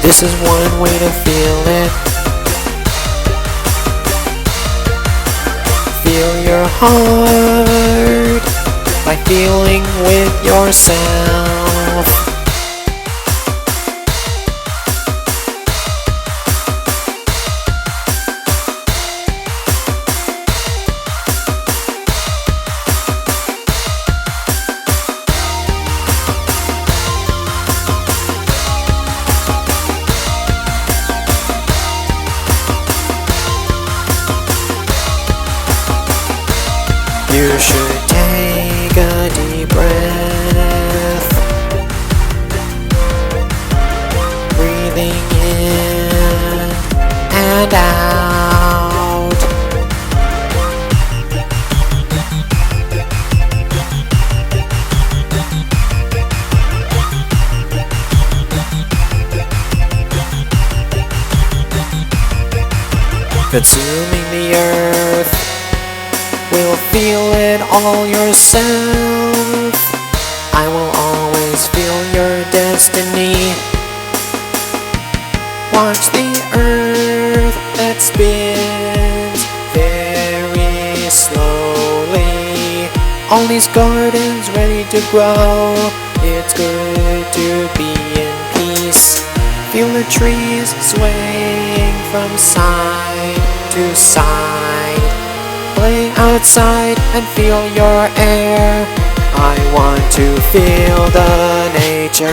This is one way to feel it. Feel your heart by feeling with yourself. You should take a deep breath, breathing in and out. Consuming the earth, will feel it all yourself. I will always feel your destiny. Watch the earth that spins very slowly. All these gardens ready to grow. It's good to be in peace. Feel the trees swaying from side to side. Play outside and feel your air. I want to feel the nature.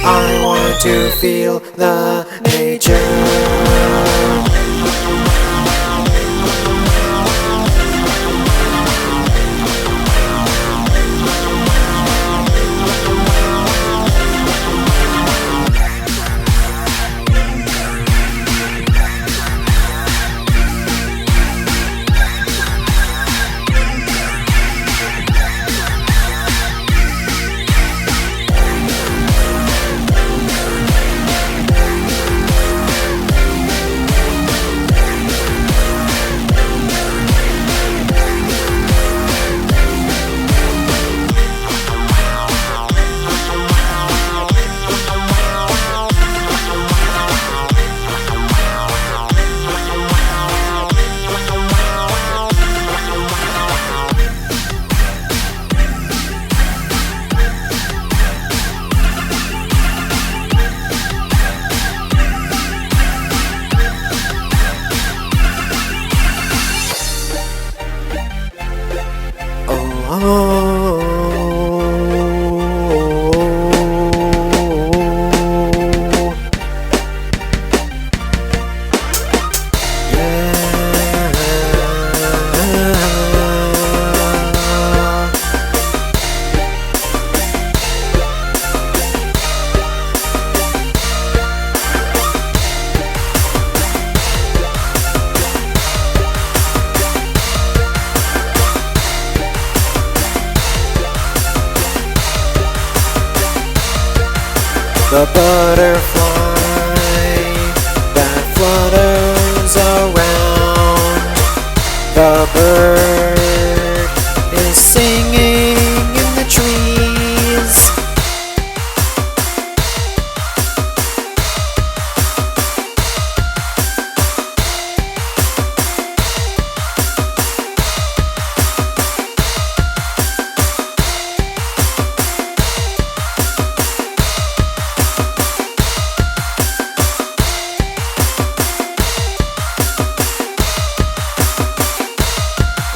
I want to feel the nature. The butterfly that flutters around, the bird is singing in the trees.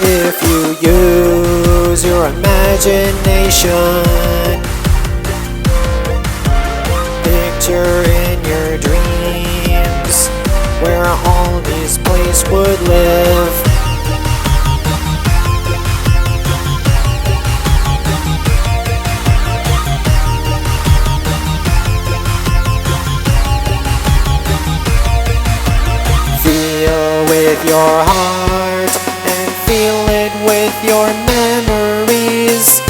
If you use your imagination, picture in your dreams. where all these places would live. Feel with your heart and feel it with your memories.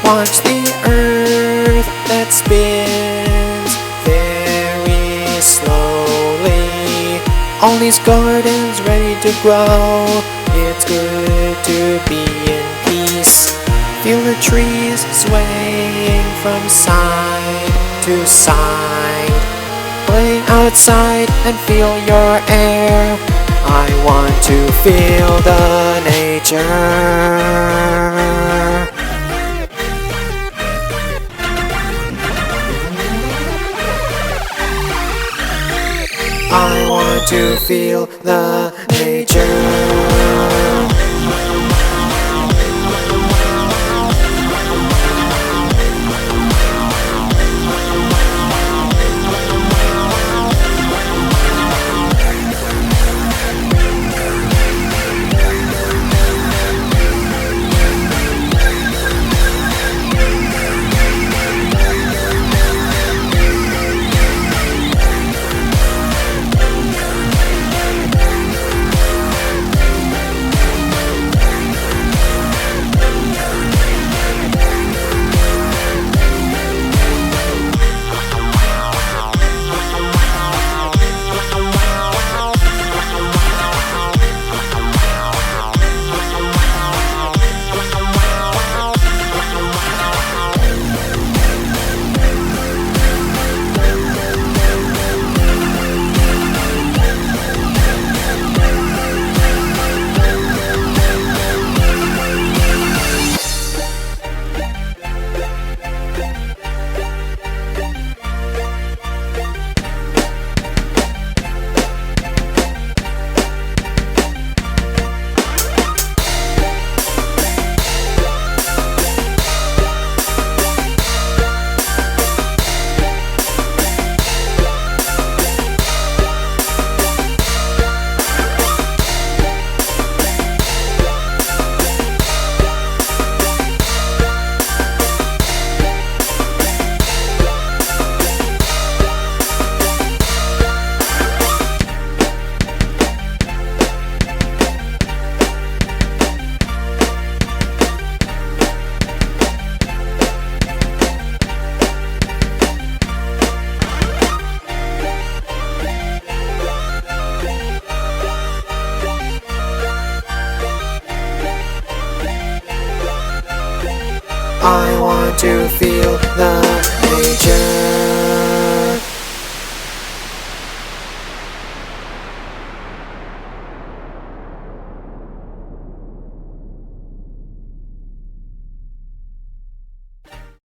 Watch the earth that spins very slowly. All these gardens ready to grow. It's good to be in peace. Feel the trees swaying from side to side. Play outside and feel your air. I want to feel the nature. I want to feel the nature. I want to feel the nature.